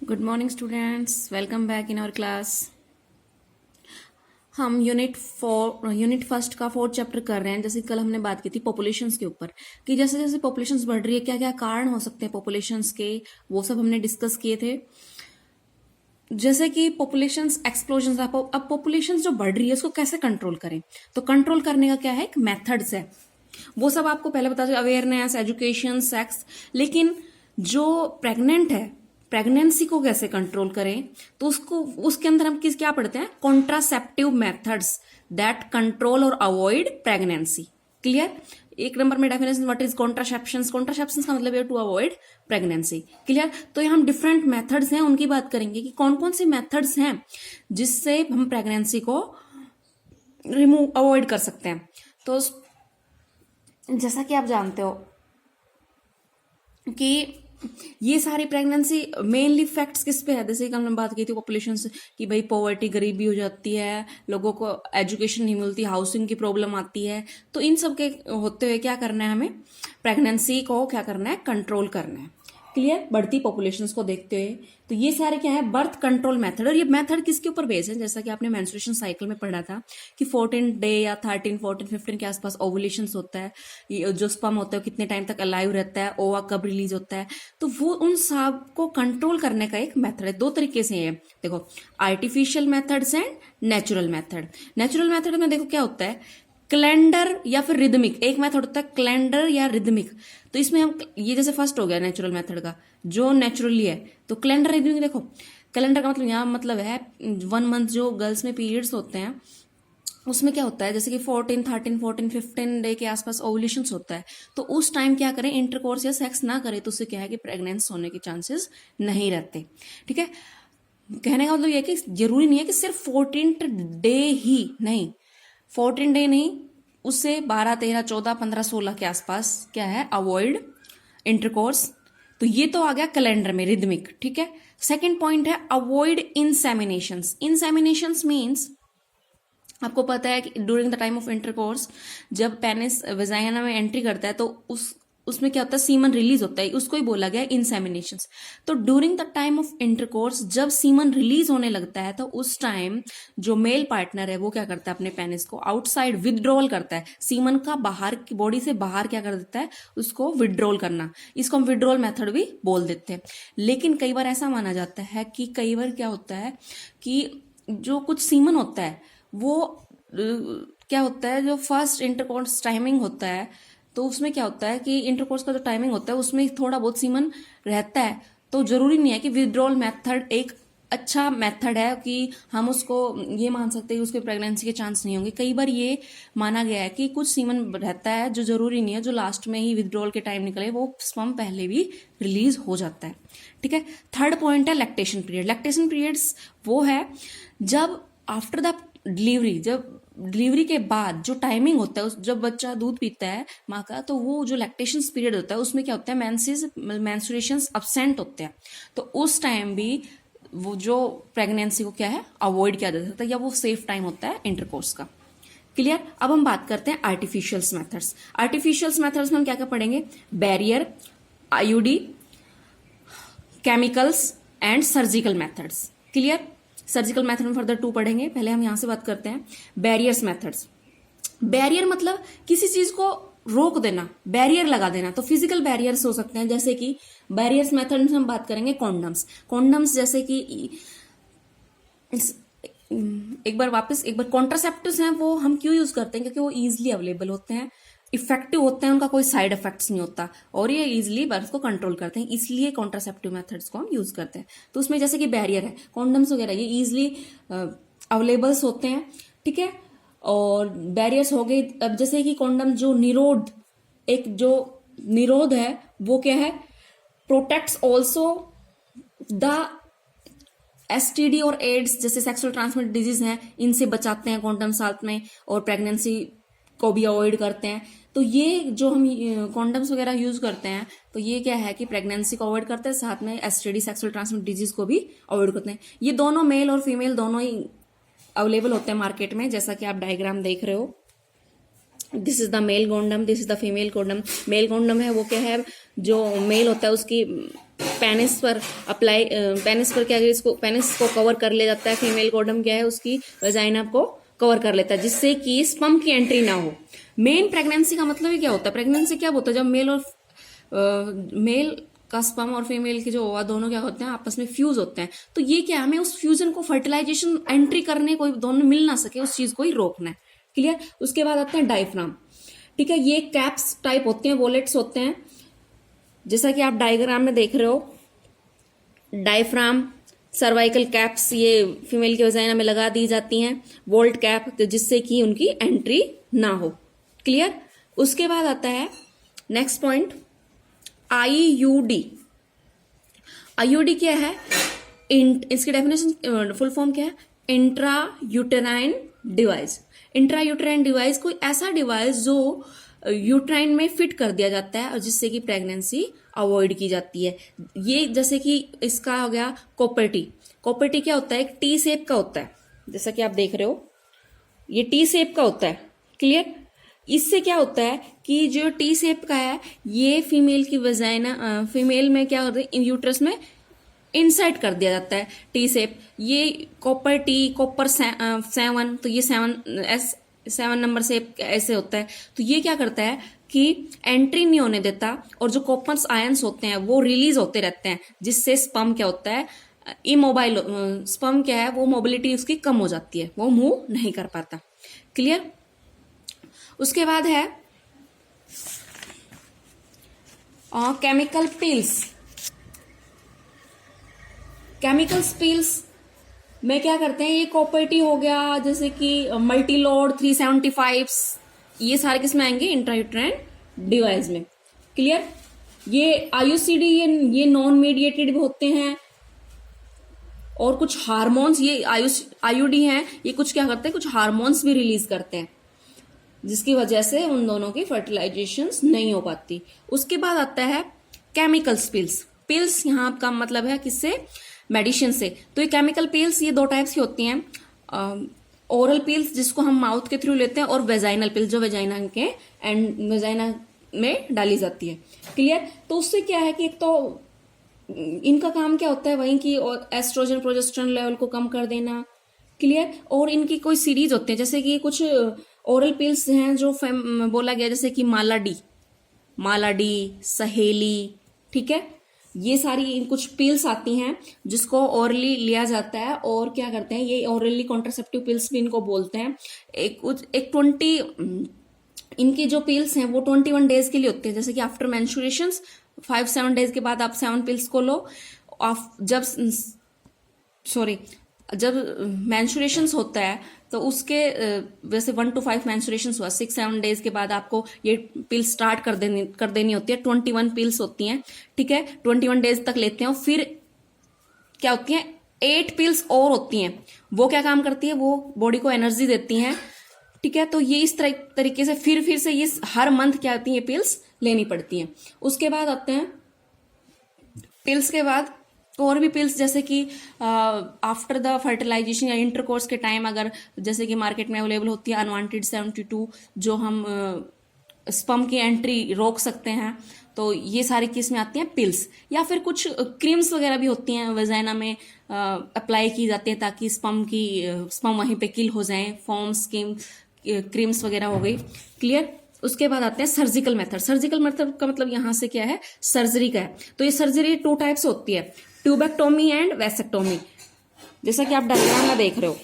Good morning students, welcome back in our class. हम unit first का 4th chapter कर रहे हैं। जैसे कल हमने बात की थी पॉपुलेशंस के ऊपर कि जैसे जैसे पॉपुलेशंस बढ़ रही है क्या क्या कारण हो सकते हैं पॉपुलेशंस के, वो सब हमने डिस्कस किए थे। जैसे कि पॉपुलेशंस एक्सप्लोजन, अब पॉपुलेशंस जो बढ़ रही है उसको कैसे कंट्रोल करें, तो कंट्रोल करने का क्या है, एक मेथड्स है। वो सब आपको पहले बता दें, अवेयरनेस, एजुकेशन, सेक्स। लेकिन जो प्रेग्नेंट है, प्रेगनेंसी को कैसे कंट्रोल करें, तो उसको उसके अंदर हम क्या पढ़ते हैं, कॉन्ट्रासेप्टिव मेथड्स दैट कंट्रोल और अवॉइड प्रेगनेंसी। क्लियर। एक नंबर में डेफिनेशन, व्हाट इज कॉन्ट्रासेप्शंस। कॉन्ट्रासेप्शंस का मतलब है टू अवॉइड प्रेगनेंसी। क्लियर। तो ये हम डिफरेंट मेथड्स हैं उनकी बात करेंगे कि कौन कौन सी मेथड्स हैं जिससे हम प्रेगनेंसी को रिमूव अवॉइड कर सकते हैं। तो जैसा कि आप जानते हो कि ये सारी प्रेगनेंसी मेनली फैक्ट्स किस पे है, जैसे कि हमने बात की थी पॉपुलेशन से कि भाई पॉवर्टी, गरीबी हो जाती है, लोगों को एजुकेशन नहीं मिलती, हाउसिंग की प्रॉब्लम आती है। तो इन सब के होते हुए क्या करना है, हमें प्रेगनेंसी को क्या करना है, कंट्रोल करना है। क्लियर। बढ़ती पॉपुलेशंस को देखते हुए तो ये सारे क्या है, बर्थ कंट्रोल मेथड। और ये मेथड किसके ऊपर बेस्ड है, जैसा कि आपने मेंस्ट्रुएशन साइकिल में पढ़ा था कि 14 डे या 13, 14, 15 के आसपास ओवुलेशंस होता है, जो स्पर्म होता है वो कितने टाइम तक अलाइव रहता है, ओवा कब रिलीज होता है। तो वो उन सब को कंट्रोल करने का एक मेथड है। दो तरीके से है, देखो, artificial methods and natural method. Natural method में देखो क्या होता है, कैलेंडर या फिर रिदमिक। एक मेथड होता है कैलेंडर या रिदमिक। तो इसमें हम ये जैसे फर्स्ट हो गया नेचुरल मेथड का, जो नेचुरली है। तो कैलेंडर रिदमिक, देखो कैलेंडर का मतलब यहाँ मतलब है 1 मंथ जो गर्ल्स में पीरियड्स होते हैं उसमें क्या होता है, जैसे कि 14, 13, 14, 15 डे के आसपास ओवुलेशंस होता है। तो उस टाइम क्या करें, इंटरकोर्स या सेक्स ना करें, तो उससे क्या है कि प्रेगनेंस होने के चांसेस नहीं रहते। ठीक है। कहने का मतलब ये है कि जरूरी नहीं है कि सिर्फ 14 डे ही, नहीं 14 डे नहीं, उससे 12, 13, 14, 15, 16 के आसपास क्या है, अवॉइड इंटरकोर्स। तो ये तो आ गया कैलेंडर में रिदमिक। ठीक है। सेकेंड पॉइंट है अवॉइड इंसेमिनेशंस। इंसेमिनेशंस मीन्स आपको पता है कि during the time of intercourse जब पेनिस वेजाइना में एंट्री करता है तो उसमें क्या होता है, सीमन रिलीज होता है, उसको ही बोला गया इंसेमिनेशंस। तो during the time of intercourse जब सीमन रिलीज होने लगता है तो उस टाइम जो मेल पार्टनर है वो क्या करता है, अपने पेनिस को आउटसाइड विदड्रॉल करता है, सीमन का बाहर की बॉडी से बाहर क्या कर देता है, उसको विदड्रॉल करना। इसको हम विदड्रॉल मेथड भी बोल देते हैं। लेकिन कई बार ऐसा माना जाता है कि कई बार क्या होता है कि जो कुछ सीमन होता है वो क्या होता है, जो फर्स्ट इंटरकोर्स टाइमिंग होता है तो उसमें क्या होता है कि इंटरकोर्स का जो टाइमिंग होता है उसमें थोड़ा बहुत सीमन रहता है। तो जरूरी नहीं है कि विदड्रॉल मेथड एक अच्छा मेथड है कि हम उसको ये मान सकते हैं कि उसके प्रेगनेंसी के चांस नहीं होंगे। कई बार ये माना गया है कि कुछ सीमन रहता है जो जरूरी नहीं है, जो लास्ट में ही विदड्रॉल के टाइम निकले, वो स्पर्म पहले भी रिलीज हो जाता है। ठीक है। थर्ड पॉइंट है लैक्टेशन पीरियड। लैक्टेशन पीरियड्स वो है जब आफ्टर द डिलीवरी, जब डिलीवरी के बाद जो टाइमिंग होता है, जब बच्चा दूध पीता है माँ का, तो वो जो लैक्टेशन पीरियड होता है उसमें क्या होता है, मेंस्ट्रुएशंस अब्सेंट होते हैं। तो उस टाइम भी वो जो प्रेगनेंसी को क्या है, अवॉइड किया जा सकता है, या वो सेफ टाइम होता है इंटरकोर्स का। क्लियर। अब हम बात करते हैं आर्टिफिशियल्स मेथड्स। आर्टिफिशियल्स मेथड्स में हम क्या क्या पढ़ेंगे, barrier, IUD, chemicals and surgical methods. Clear. Surgical method में फर्दर 2 पढ़ेंगे। पहले हम यहां से बात करते हैं बैरियर्स मेथड्स। बैरियर मतलब किसी चीज को रोक देना, बैरियर लगा देना। तो फिजिकल बैरियर्स हो सकते हैं, जैसे कि बैरियर्स मेथड में हम बात करेंगे कॉन्डम्स। कॉन्डम्स जैसे कि एक बार कॉन्ट्रासेप्टिव्स हैं, वो हम क्यों यूज करते हैं, क्योंकि वो इजिली अवेलेबल होते हैं, इफेक्टिव होते हैं, उनका कोई साइड इफेक्ट्स नहीं होता और ये इजिली बर्थ को कंट्रोल करते हैं, इसलिए कॉन्ट्रासेप्टिव मेथड्स को हम यूज करते हैं। तो उसमें जैसे कि बैरियर है, कॉन्डम्स वगैरह, ये इजिली अवेलेबल्स होते हैं। ठीक है। और बैरियर्स हो गए, अब जैसे कि कॉन्डम जो निरोध, एक जो निरोध है वो क्या है, प्रोटेक्ट्स ऑल्सो द एसटीडी और एड्स जैसे सेक्सुअल ट्रांसमिटेड डिजीज हैं, इनसे बचाते हैं कॉन्डम साथ में, और प्रेगनेंसी को भी अवॉइड करते हैं। तो ये जो हम कॉन्डम्स वगैरह यूज करते हैं, तो ये क्या है कि प्रेगनेंसी को अवॉइड करते हैं, साथ में एसटीडी सेक्सुअल ट्रांसमिटेड डिजीज को भी अवॉइड करते हैं। ये दोनों मेल और फीमेल दोनों ही अवेलेबल होते हैं मार्केट में, जैसा कि आप डायग्राम देख रहे हो। This is the male condom, this is the female condom. Male condom है वो क्या है, जो मेल होता है उसकी पेनिस पर अप्लाई, पेनिस पर क्या, इसको पेनिस को कवर कर ले जाता है, फीमेल कॉन्डम क्या है उसकी वजाइना को कवर कर लेता है, जिससे कि स्पर्म की एंट्री ना हो। मेन प्रेगनेंसी का मतलब ही क्या होता है, प्रेगनेंसी क्या होता है, जब मेल और मेल का स्पर्म और फीमेल के जो ओवा दोनों क्या होते हैं आपस में फ्यूज होते हैं। तो ये क्या, हमें उस फ्यूजन को फर्टिलाइजेशन एंट्री करने को दोनों मिल ना सके, उस चीज को ही रोकना है। क्लियर। उसके बाद आते हैं डायफ्राम। ठीक है, ये कैप्स टाइप होते हैं, वॉलेट्स होते हैं, जैसा कि आप डायग्राम में देख रहे हो। डायफ्राम, सर्वाइकल कैप्स ये फीमेल के वजाइना में लगा दी जाती हैं, वोल्ट कैप, तो जिससे कि उनकी एंट्री ना हो। क्लियर। उसके बाद आता है नेक्स्ट पॉइंट, आईयूडी। आईयूडी क्या है, इसकी डेफिनेशन फुल फॉर्म क्या है, intra uterine device. Intra uterine device कोई ऐसा डिवाइस जो यूट्राइन में फिट कर दिया जाता है और जिससे कि प्रेगनेंसी अवॉइड की जाती है। ये जैसे कि इसका हो गया कॉपर टी। कॉपर टी क्या होता है, एक टी शेप का होता है, जैसा कि आप देख रहे हो, ये टी शेप का होता है। क्लियर। इससे क्या होता है कि जो टी शेप का है ये फीमेल की वजाइना, फीमेल में क्या होता है, यूट्रस में इंसर्ट कर दिया जाता है टी शेप। ये कॉपर टी, कॉपर 7, तो ये 7 नंबर शेप ऐसे होता है। तो ये क्या करता है कि एंट्री नहीं होने देता और जो कॉपर आयंस होते हैं वो रिलीज होते रहते हैं, जिससे स्पर्म क्या होता है, इमोबाइल, स्पर्म क्या है वो मोबिलिटी उसकी कम हो जाती है, वो मूव नहीं कर पाता। क्लियर। उसके बाद है केमिकल पिल्स। केमिकल पिल्स में क्या करते हैं, ये कॉपर टी हो गया, जैसे कि मल्टीलोड 375, ये सारे किस में आएंगे, इंट्रायूट्राइन डिवाइस में। क्लियर। ये आईयूसीडी, ये नॉन मीडिएटेड भी होते हैं, और कुछ हार्मोन्स, ये आईयूडी हैं, ये कुछ क्या करते हैं, कुछ हार्मोन्स भी रिलीज करते हैं, जिसकी वजह से उन दोनों की फर्टिलाइजेशन नहीं हो पाती। उसके बाद आता है केमिकल पिल्स। पिल्स यहाँ का मतलब है किससे, मेडिसिन से। तो ये केमिकल पिल्स ये 2 टाइप्स की होती हैं, ओरल पिल्स जिसको हम माउथ के थ्रू लेते हैं, और वेजाइनल पिल्स जो वेजाइना के एंड वेजाइना में डाली जाती है। क्लियर। तो उससे क्या है कि एक तो इनका काम क्या होता है, वहीं की और एस्ट्रोजन प्रोजेस्टेरोन लेवल को कम कर देना। क्लियर। और इनकी कोई सीरीज होती है, जैसे कि कुछ ओरल पिल्स हैं जो बोला गया, जैसे कि मालाडी, सहेली। ठीक है, ये सारी कुछ पिल्स आती हैं जिसको ओरली लिया जाता है, और क्या करते हैं, ये ओरली कॉन्ट्रासेप्टिव पिल्स भी इनको बोलते हैं। एक 20 इनकी जो पिल्स हैं वो 21 डेज के लिए होती है, जैसे कि आफ्टर मेंस्ट्रुएशन 5-7 डेज के बाद आप 7 पिल्स को लो। जब मेंस्ट्रुएशन होता है तो उसके वैसे 1 to 5 मेंस्ट्रुएशन हुआ, 6-7 डेज के बाद आपको ये पिल स्टार्ट कर देनी होती है। 21 पिल्स होती हैं। ठीक है, 21 डेज तक लेते हैं। और फिर क्या होती हैं, 8 पिल्स और होती हैं, वो क्या काम करती है, वो बॉडी को एनर्जी देती हैं। ठीक है, तो ये इस तरीके से फिर से ये हर मंथ क्या होती है, ये पिल्स लेनी पड़ती हैं। उसके बाद आते हैं पिल्स के बाद और भी पिल्स, जैसे कि आफ्टर द फर्टिलाइजेशन या इंटरकोर्स के टाइम, अगर जैसे कि मार्केट में अवेलेबल होती है अनवांटेड 72, जो हम स्पर्म की एंट्री रोक सकते हैं। तो ये सारी किस में आती हैं, पिल्स। या फिर कुछ क्रीम्स वगैरह भी होती हैं, वेजाइना में अप्लाई की जाती है ताकि स्पर्म वहीं पे किल हो जाए, फॉर्म्स क्रीम्स वगैरह हो गई। क्लियर। उसके बाद आते हैं सर्जिकल मेथड। सर्जिकल मेथड का मतलब यहां से क्या है, सर्जरी का है। तो ये सर्जरी 2 टाइप्स होती है, ट्यूबेक्टोमी एंड वैसेक्टोमी, जैसा कि आप डायग्राम में देख रहे हो।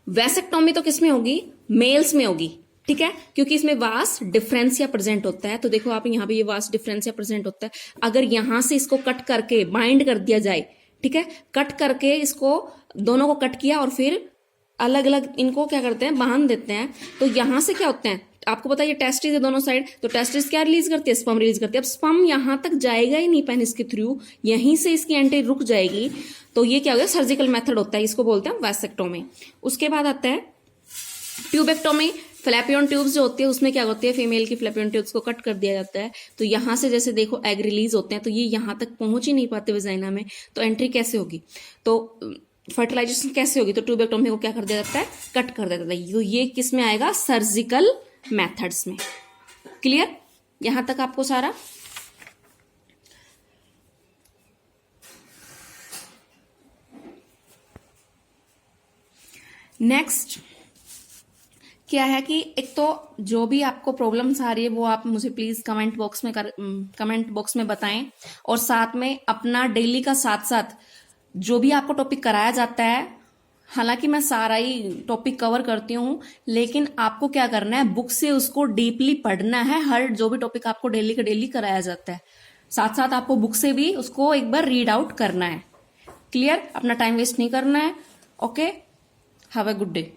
वैसेक्टोमी तो किसमें होगी, मेल्स में होगी। ठीक है, क्योंकि इसमें वास डिफरेंसिया प्रेजेंट होता है। तो देखो आप यहाँ पे ये वास डिफरेंसिया प्रेजेंट होता है। अगर यहां से इसको कट करके बाइंड कर दिया जाए, ठीक है, कट करके इसको दोनों को कट किया और फिर अलग अलग इनको क्या करते हैं, बांध देते हैं। तो यहां से क्या होते हैं, आपको पता है ये टेस्टिस है दोनों साइड, तो टेस्टिस क्या रिलीज करती है, स्पर्म रिलीज करती है। अब स्पर्म यहां तक जाएगा ही नहीं पेनिस के थ्रू, यहीं से इसकी एंट्री रुक जाएगी। तो ये क्या हो गया, सर्जिकल मेथड होता है, इसको बोलते हैं वैसेक्टोमी। उसके बाद आता है ट्यूबेक्टोमी। फ्लैपियन ट्यूब्स जो होती है उसमें क्या होती है, फीमेल की फ्लैपियन ट्यूब्स को कट कर दिया जाता है। तो यहां से जैसे देखो एग रिलीज होते हैं, तो ये यहां तक पहुंच ही नहीं पाते वेजाइना में, तो एंट्री कैसे होगी, तो फर्टिलाइजेशन कैसे होगी, तो ट्यूबेक्टोमी को क्या कर दिया जाता है, कट कर दिया जाता है। तो ये किस में आएगा, सर्जिकल मेथड्स में। क्लियर, यहां तक आपको सारा। नेक्स्ट क्या है कि एक तो जो भी आपको प्रॉब्लम्स आ रही है वो आप मुझे प्लीज कमेंट बॉक्स में बताएं, और साथ में अपना डेली का साथ साथ जो भी आपको टॉपिक कराया जाता है, हालांकि मैं सारा ही टॉपिक कवर करती हूँ, लेकिन आपको क्या करना है, बुक से उसको डीपली पढ़ना है। हर जो भी टॉपिक आपको डेली का डेली कराया जाता है, साथ साथ आपको बुक से भी उसको एक बार रीड आउट करना है। क्लियर? अपना टाइम वेस्ट नहीं करना है। Okay, have a good day.